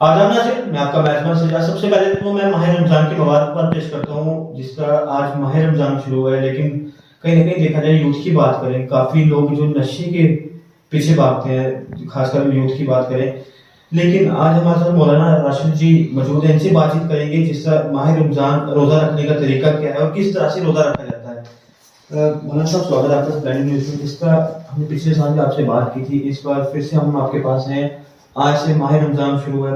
آداب ناظرین، میں آپ کا میزبان سجاد۔ سب سے پہلے تو میں ماہ رمضان کی مبارکباد پیش کرتا ہوں، جس کا آج ماہ رمضان شروع ہوا ہے، لیکن کہیں نہ کہیں دیکھا جائے یوتھ کی بات کریں، کافی لوگ جو نشے کے پیچھے بھاگتے ہیں، خاص کر یوتھ کی بات کریں، لیکن آج ہمارے ساتھ مولانا راشد جی موجود ہیں، ان سے بات چیت کریں گے جس کا ماہ رمضان روزہ رکھنے کا طریقہ کیا ہے اور کس طرح سے روزہ رکھا جاتا ہے۔ مولانا صاحب، سواگت ہے آپ کا پلاننگ نیوز میں، جس کا ہم نے پچھلے سال بھی آپ سے بات کی تھی، اس بار پھر سے ہم آپ کے پاس ہیں۔ آج سے ماہ رمضان شروع ہے،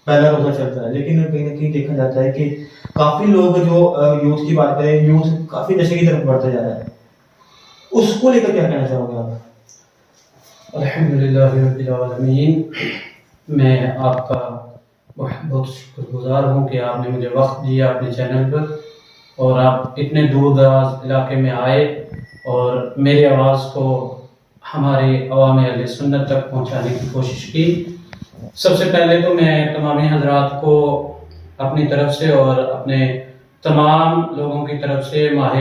پہلا روزہ چلتا ہے، لیکن کہیں نہ کہیں دیکھا جاتا ہے کہ کافی لوگ جو یوتھ کی بات کریں، یوتھ کافی نشے کی طرف بڑھتا جا رہا ہے، اس کو لے کر کیا کہنا چاہو گے آپ؟ الحمدللہ رب العالمین، میں آپ کا بہت شکر گزار ہوں کہ آپ نے مجھے وقت دیا اپنے چینل پر، اور آپ اتنے دور دراز علاقے میں آئے اور میری آواز کو ہمارے عوام اہل سنت تک پہنچانے کی کوشش کی۔ سب سے پہلے تو میں تمام حضرات کو اپنی طرف سے اور اپنے تمام لوگوں کی طرف سے ماہ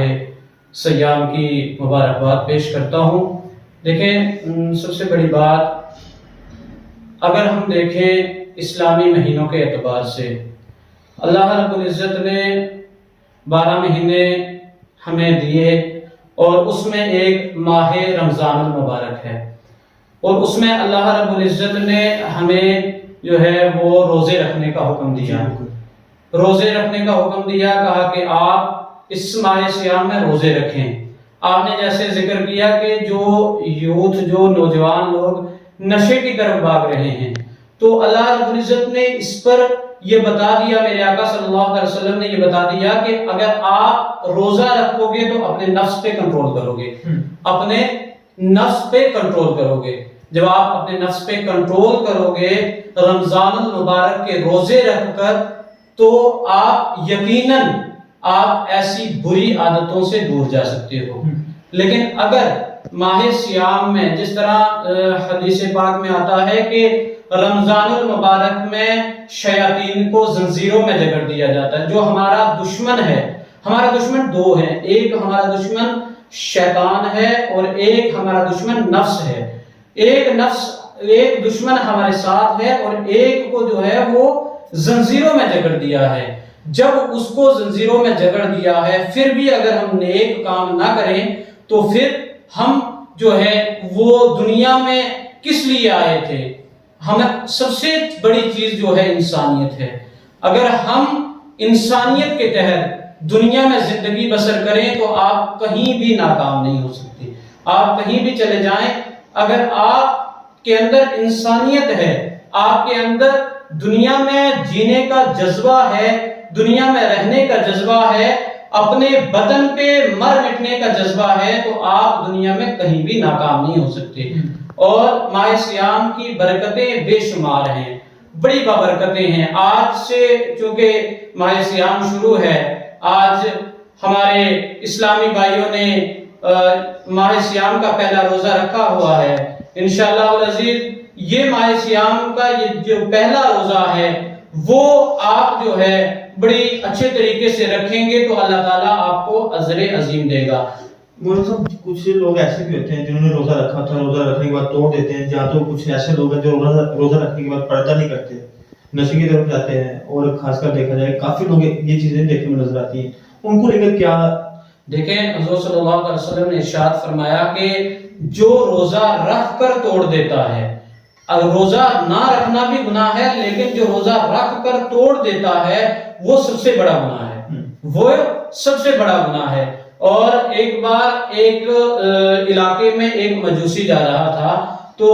سیام کی مبارکباد پیش کرتا ہوں۔ دیکھیں، سب سے بڑی بات اگر ہم دیکھیں اسلامی مہینوں کے اعتبار سے، اللہ رب العزت نے 12 مہینے ہمیں دیے، اور اس میں ایک ماہ رمضان المبارک ہے، اور اس میں اللہ رب العزت نے ہمیں جو ہے وہ روزے رکھنے کا حکم دیا۔ روزے رکھنے کا حکم دیا، کہا کہ آپ اس ماہ سیام میں روزے رکھیں۔ آپ نے جیسے ذکر کیا کہ جو یوتھ، جو نوجوان لوگ نشے کی طرف بھاگ رہے ہیں، تو اللہ رب العزت نے اس پر یہ بتا دیا، میرے آقا صلی اللہ علیہ وسلم نے یہ بتا دیا کہ اگر آپ روزہ رکھو گے تو اپنے نفس پہ کنٹرول کرو گے، اپنے نفس پہ کنٹرول کرو گے۔ جب آپ اپنے نفس پہ کنٹرول کرو گے رمضان المبارک کے روزے رکھ کر، تو آپ یقیناً آپ ایسی بری عادتوں سے دور جا سکتے ہو۔ لیکن اگر ماہ سیام میں، جس طرح حدیث پاک میں آتا ہے کہ رمضان المبارک میں شیاطین کو زنجیروں میں جکڑ دیا جاتا ہے۔ جو ہمارا دشمن ہے، ہمارا دشمن دو ہیں، ایک ہمارا دشمن شیطان ہے اور ایک ہمارا دشمن نفس ہے۔ ایک دشمن ہمارے ساتھ ہے اور ایک کو جو ہے وہ زنجیروں میں جکڑ دیا ہے۔ جب اس کو زنجیروں میں جکڑ دیا ہے، پھر بھی اگر ہم نیک کام نہ کریں تو پھر ہم جو ہے وہ دنیا میں کس لیے آئے تھے؟ ہمیں سب سے بڑی چیز جو ہے انسانیت ہے۔ اگر ہم انسانیت کے تحت دنیا میں زندگی بسر کریں تو آپ کہیں بھی ناکام نہیں ہو سکتے۔ آپ کہیں بھی چلے جائیں، اگر آپ کے اندر انسانیت ہے، آپ کے اندر دنیا میں جینے کا جذبہ ہے، دنیا میں رہنے کا جذبہ ہے، اپنے بدن پہ مر مٹنے کا جذبہ ہے، تو آپ دنیا میں کہیں بھی ناکام نہیں ہو سکتے۔ اور ماہ سیام کی برکتیں بے شمار ہیں، بڑی بابرکتیں ہیں۔ آج سے چونکہ ماہ سیام شروع ہے، آج ہمارے اسلامی بھائیوں نے ماہ سیام کا پہلا روزہ رکھا ہوا ہے۔ انشاءاللہ العزیز یہ ماہ سیام کا یہ جو پہلا روزہ ہے وہ آپ جو ہے بڑی اچھے طریقے سے رکھیں گے تو اللہ تعالیٰ آپ کو اجر عظیم دے گا۔ مولانا صاحب، کچھ لوگ ایسے بھی ہوتے ہیں جنہوں نے روزہ رکھا تھا، روزہ رکھنے کے بعد توڑ دیتے ہیں، یا تو کچھ ایسے لوگ ہیں جو روزہ رکھنے کے بعد پردہ نہیں کرتے، نشے کی طرف جاتے ہیں، اور خاص کر دیکھا جائے کافی لوگ یہ چیزیں دیکھنے میں نظر آتی ہیں، ان کو لے کر کیا؟ دیکھیں، حضور صلی اللہ علیہ وسلم نے ارشاد فرمایا کہ جو روزہ رکھ کر توڑ دیتا ہے، اگر روزہ نہ رکھنا بھی گناہ ہے، لیکن جو روزہ رکھ کر توڑ دیتا ہے وہ سب سے بڑا گناہ ہے، وہ سب سے بڑا گناہ ہے۔ اور ایک بار ایک علاقے میں ایک مجوسی جا رہا تھا، تو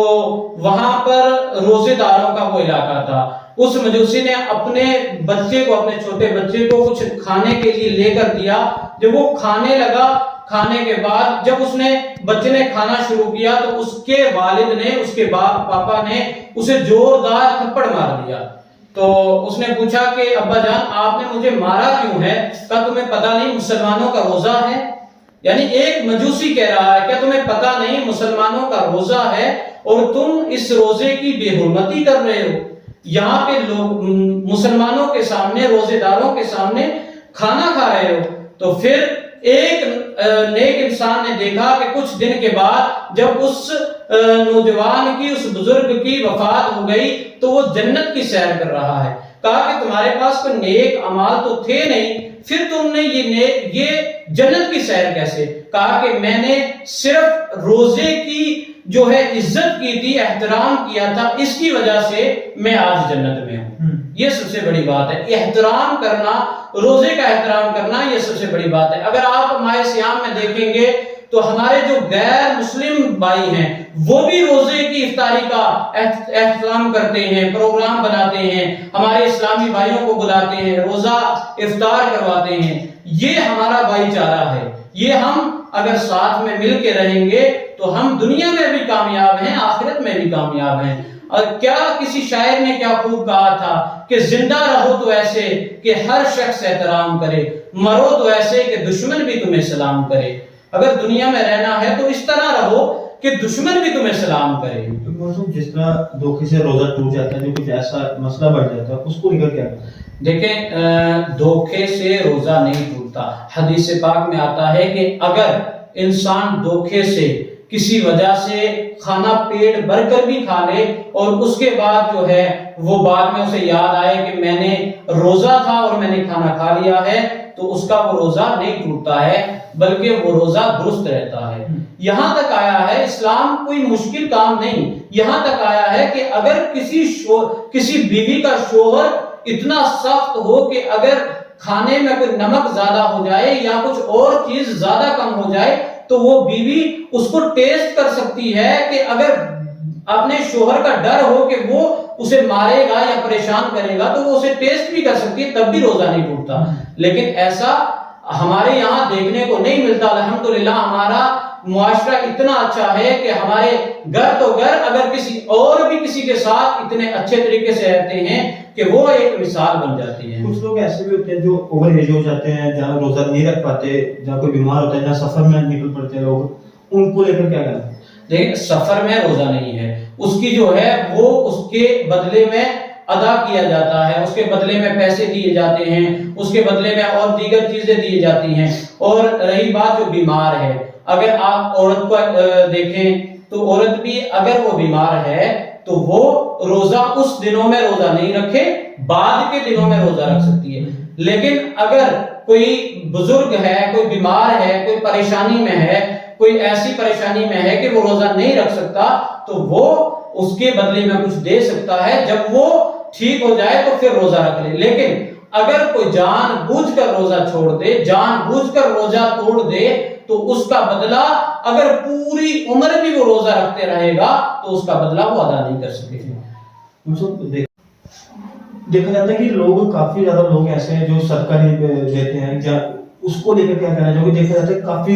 وہاں پر روزے داروں کا وہ علاقہ تھا۔ اس مجوسی نے اپنے بچے کو، اپنے چھوٹے بچے کو کچھ کھانے کے لیے لے کر دیا۔ جب وہ کھانے لگا، کھانے کے بعد جب اس نے بچے نے کھانا شروع کیا تو اس کے والد نے، اس کے پاپا نے اسے زوردار تھپڑ مار دیا۔ تو اس نے پوچھا کہ ابا جان، آپ نے مجھے مارا کیوں ہے؟ کہا تمہیں پتہ نہیں مسلمانوں کا روزہ ہے؟ یعنی ایک مجوسی کہہ رہا ہے، کیا تمہیں پتہ نہیں مسلمانوں کا روزہ ہے اور تم اس روزے کی بے حرمتی کر رہے ہو؟ یہاں پہ لوگ مسلمانوں کے سامنے، روزے داروں کے سامنے کھانا کھا رہے ہو۔ تو پھر ایک نیک انسان نے دیکھا کہ کچھ دن کے بعد جب اس नौजवान की, उस बुजुर्ग की वफात हो गई तो वो जन्नत की सैर कर रहा है। कहा कि तुम्हारे पास कोई नेक अमाल तो थे नहीं, फिर तुमने ये जन्नत की सैर कैसे? कहा कि मैंने सिर्फ रोजे की जो है इज्जत की थी, एहतराम किया था, इसकी वजह से मैं आज जन्नत में हूं। ये सबसे बड़ी बात है, एहतराम करना, रोजे का एहतराम करना, ये सबसे बड़ी बात है। अगर आप माह सियाम में देखेंगे तो हमारे जो गैर मुस्लिम भाई हैं वो भी रोजे की इफ्तारी का एहतराम करते हैं, प्रोग्राम बनाते हैं, हमारे इस्लामी भाइयों को बुलाते हैं, रोजा इफ्तार करवाते हैं। ये हमारा भाईचारा है। ये हम अगर साथ में मिल के रहेंगे तो हम दुनिया में भी कामयाब हैं, आखिरत में भी कामयाब हैं। और क्या किसी शायर ने क्या खूब कहा था कि जिंदा रहो तो ऐसे कि हर शख्स एहतराम करे, मरो तो ऐसे कि दुश्मन भी तुम्हें सलाम करे। अगर दुनिया में रहना है तो इस तरह रहो कि दुश्मन भी तुम्हें सलाम करे। तो जिस तरह धोखे से रोजा टूट जाता है, जो कुछ ऐसा मसला बढ़ जाता है, उसको लेकर क्या? देखें, धोखे से रोजा नहीं टूटता। हदीस पाक में आता है कि अगर इंसान धोखे से किसी वजह से खाना पेट भर कर भी खा ले और उसके बाद जो है वो बाद में उसे याद आए कि मैंने रोजा था और मैंने खाना खा लिया है, तो उसका वो रोजा नहीं टूटता है, बल्कि वो रोजा दुरुस्त रहता है। यहां तक आया है, इस्लाम कोई मुश्किल काम नहीं, यहां तक आया है कि अगर किसी बीवी का शोहर इतना सख्त हो कि अगर खाने में कोई नमक ज्यादा हो जाए या कुछ और चीज ज्यादा कम हो जाए तो वो बीवी उसको टेस्ट कर सकती है कि अगर अपने शोहर का डर हो कि वो उसे मारेगा या परेशान करेगा तो वो उसे टेस्ट भी कर सकती है, तब भी रोजा नहीं टूटता। लेकिन ऐसा हमारे यहाँ देखने को नहीं मिलता। अल्हम्दुलिल्लाह हमारा मुआशरा इतना अच्छा है कि हमारे घर तो घर, अगर किसी और भी किसी के साथ इतने अच्छे तरीके से रहते हैं कि वो एक मिसाल बन जाती है। कुछ लोग ऐसे भी होते हैं जो ओवर एज हो जाते हैं, जहाँ रोजा नहीं रख पाते, जहाँ कोई बीमार होता है, जहाँ सफर में निकल पड़ते हैं लोग, उनको लेकर क्या करना? देखिए, सफर में रोजा नहीं है, उसकी जो है वो उसके बदले में अदा किया जाता है, उसके बदले में पैसे दिए जाते हैं, उसके बदले में और दीगर चीजें दी जाती हैं। और रही बात जो बीमार है, अगर आप औरत को देखें तो औरत भी अगर वो बीमार है तो वो रोजा उस दिनों में रोजा नहीं रखे, बाद के दिनों में रोजा रख सकती है। लेकिन अगर कोई बुजुर्ग है, कोई बीमार है, कोई परेशानी में है, कोई ऐसी परेशानी में है कि वो रोजा नहीं रख सकता, तो वो उसके बदले में कुछ दे सकता है, जब वो ठीक हो जाए तो फिर रोजा रख ले। लेकिन अगर कोई जानबूझकर रोजा छोड़ दे, जानबूझकर रोजा तोड़ दे, तो उसका बदला, अगर पूरी उम्र भी वो रोजा रखते रहेगा तो उसका बदला वो अदा नहीं कर सकेगा। देखा जाता है कि लोग, काफी ज्यादा लोग ऐसे हैं जो सदका नहीं देते हैं, उसको लेकर क्या करना चाहिए? देखा जाता है काफी,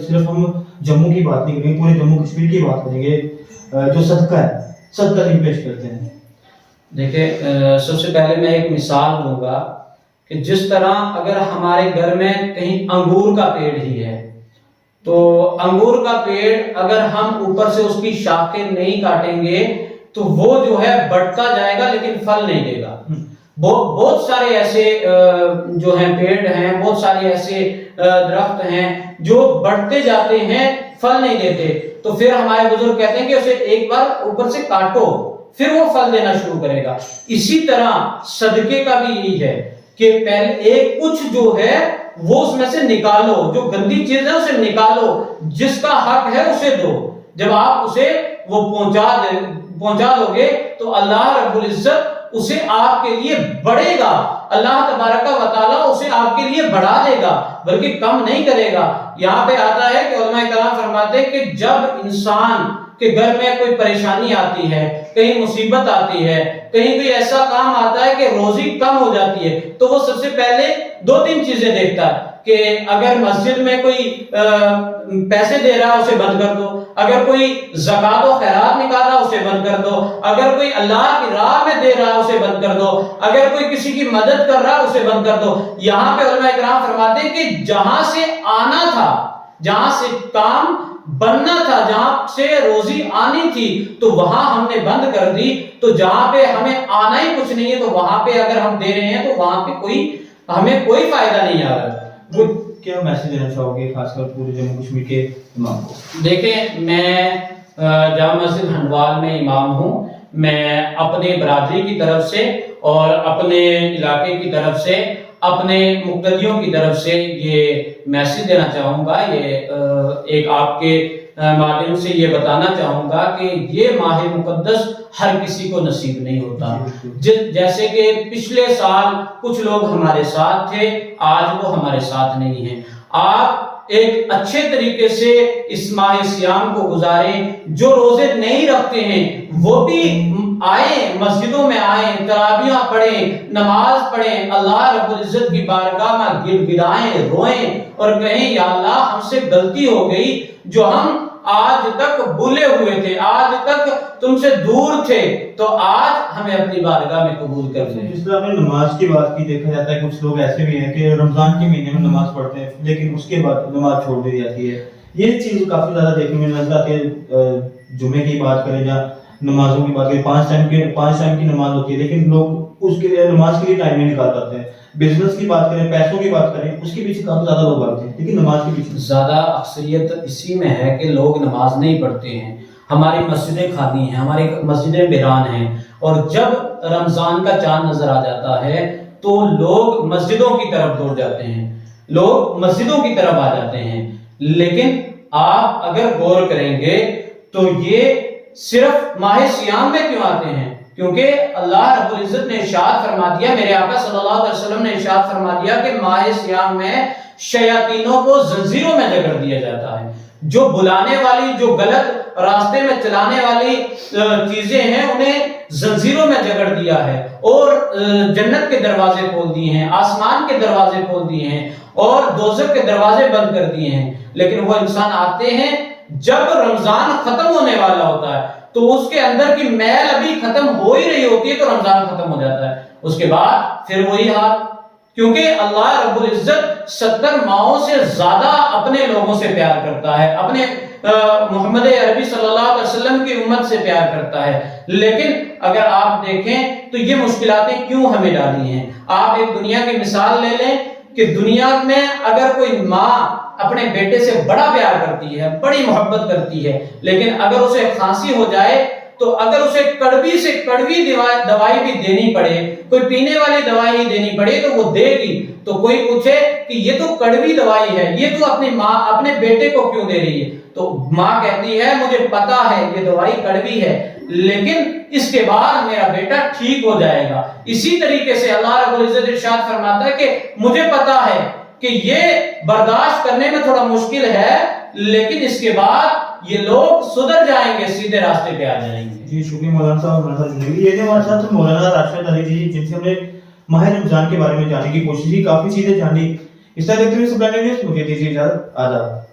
सिर्फ हम जम्मू की बात नहीं करेंगे, पूरे जम्मू कश्मीर की बात करेंगे, जो सदका है, सदका नहीं पेश करते हैं। देखिए, सबसे पहले मैं एक मिसाल दूंगा कि जिस तरह अगर हमारे घर में कहीं अंगूर का पेड़ ही है, तो अंगूर का पेड़ अगर हम ऊपर से उसकी शाखें नहीं काटेंगे तो वो जो है बढ़ता जाएगा लेकिन फल नहीं देगा। बहुत सारे ऐसे जो हैं पेड़ हैं, बहुत सारे ऐसे दरख्त हैं जो बढ़ते जाते हैं, फल नहीं देते। तो फिर हमारे बुजुर्ग कहते हैं कि उसे एक बार ऊपर से काटो, फिर वो फल देना शुरू करेगा। इसी तरह सदके का भी यही है कि पहले एक कुछ जो है वो उसमें से निकालो, जो गंदी चीज है उसे निकालो, जिसका हक है उसे दो। जब आप उसे वो पहुंचा दोगे तो अल्लाह रब्बुल इज्जत उसे आपके लिए बढ़ेगा, अल्लाह तबारक व तआला उसे आपके लिए बढ़ा देगा, बल्कि कम नहीं करेगा। यहाँ पे आता है कि उलमा कराम फरमाते हैं कि जब इंसान के घर में कोई परेशानी आती है, कहीं मुसीबत आती है, कहीं कोई ऐसा काम आता है कि रोजी कम हो जाती है, तो वो सबसे पहले दो तीन चीजें देखता है कि अगर मस्जिद में कोई पैसे दे रहा है उसे बंद कर दो, अगर कोई ज़कात और खैरात निकाल रहा है उसे बंद कर दो, अगर कोई अल्लाह की राह में दे रहा है उसे बंद कर दो, अगर कोई किसी की मदद कर रहा है उसे बंद कर दो। यहाँ पे उलमा इकराम फरमाते हैं कि जहां से आना था, जहां से काम बनना था, जहां से रोजी आनी थी, तो वहां हमने बंद कर दी। तो जहां पे हमें आना ही कुछ नहीं है, तो वहां पे अगर हम दे रहे हैं तो वहां पे हमें कोई फायदा नहीं आ रहा। क्या मैसेज देना चाहोगे खासकर पूरे जम्मू कश्मीर के इमाम को? देखें, मैं जामा मस्जिद हंडवाल में इमाम हूँ। मैं अपने बरादरी की तरफ से और अपने इलाके की तरफ से, अपने मुक्तदियों की तरफ से ये मैसेज देना चाहूँगा, ये एक आपके माध्यम से ये बताना चाहूँगा कि ये माह मुकद्दस हर किसी को नसीब नहीं होता। जैसे कि पिछले साल कुछ लोग हमारे साथ थे, आज वो हमारे साथ नहीं हैं। आप एक अच्छे तरीके से इस माह सियाम को गुजारें। जो रोजे नहीं रखते हैं वो भी आए, मस्जिदों में आए, तराबियां पढ़ें, नमाज पढ़ें, अल्लाह रब्बुल इज्जत की बारगाह में गिड़गिड़ाएं, रोएं और कहें या अल्लाह हमसे गलती हो गई, जो हम आज तक भूले हुए थे, आज तक तुमसे दूर थे, तो आज हमें अपनी बारगाह में कबूल कर ले। जिस तरह आपने नमाज की बात की, देखा जाता है कुछ लोग ऐसे भी हैं कि रमजान के महीने में नमाज पढ़ते हैं लेकिन उसके बाद नमाज छोड़ दी जाती है। ये चीज काफी ज्यादा देखने में नजर आती है। जुमे की बात करें या नमाजों की बात करें, 5 टाइम की नमाज होती है लेकिन लोग उसके लिए नमाज के लिए टाइम नहीं निकाल पाते हैं। बिजनेस की बात करें, पैसों की बात करें, उसके पीछे काफी ज्यादा लोग भागते हैं, लेकिन नमाज के पीछे ज्यादा अक्सरियत इसी में है कि लोग नमाज नहीं पढ़ते हैं। हमारी मस्जिदें खाली हैं, हमारी मस्जिदें वीरान हैं, और जब रमजान का चांद नजर आ जाता है तो लोग मस्जिदों की तरफ दौड़ जाते हैं, लोग मस्जिदों की तरफ आ जाते हैं। लेकिन आप अगर गौर करेंगे तो ये सिर्फ माह सियाम में क्यों आते हैं? क्योंकि अल्लाह रब्बुल इज्जत ने इरशाद फरमा दिया, मेरे आका सल्लल्लाहु अलैहि वसल्लम ने इरशाद फरमा दिया कि माह सियाम में शयातीनों को जंजीरों में जकड़ दिया जाता है। जो बुलाने वाली, जो गलत रास्ते में चलाने वाली चीजें हैं, उन्हें जंजीरों में जकड़ दिया है और जन्नत के दरवाजे खोल दिए हैं, आसमान के दरवाजे खोल दिए हैं और दोज़ख के दरवाजे बंद कर दिए हैं। लेकिन वो इंसान आते हैं जब रमजान खत्म होने वाला होता है, तो उसके अंदर की मैल अभी खत्म हो ही रही होती है, तो रमजान खत्म हो जाता है। उसके बाद फिर वही हाल, क्योंकि अल्लाह रब्बुल इज्जत 70 माओं से ज्यादा अपने लोगों से प्यार करता है, अपने मोहम्मद अरबी सल्लल्लाहु अलैहि वसल्लम की उम्मत से प्यार करता है। लेकिन अगर आप देखें तो ये मुश्किलातें क्यों हमें डाली हैं। आप एक दुनिया की मिसाल ले लें कि दुनिया में अगर कोई माँ अपने बेटे से बड़ा प्यार करती है, बड़ी मोहब्बत करती है, लेकिन अगर उसे खांसी हो जाए तो अगर उसे कड़वी से कड़वी दवाई भी देनी पड़े, कोई पीने वाली दवाई ही देनी पड़े, तो वो देगी। तो कोई पूछे कि ये तो कड़वी दवाई है, ये तो अपनी माँ अपने बेटे को क्यों दे रही है? तो माँ कहती है मुझे पता है ये दवाई कड़वी है, लेकिन इसके बाद मेरा बेटा ठीक हो जाएगा। इसी तरीके से अल्लाह रब्बुल इज्जत इरशाद फरमाता है कि मुझे पता है कि ये बर्दाश्त करने में थोड़ा मुश्किल है, लेकिन इसके बाद ये लोग सुधर जाएंगे, सीधे रास्ते पे आ जाएंगे। जी शुक्रिया मौलाना साहब, हमारे साथ जुड़े। ये थे हमारे साथ मौलाना राशिद अली जी, जिनसे हमने माह रमजान के बारे में जानने की कोशिश की, काफी चीजें जानी। इस तरह देखते हुए मुझे दीजिए इजाजत, आदाब।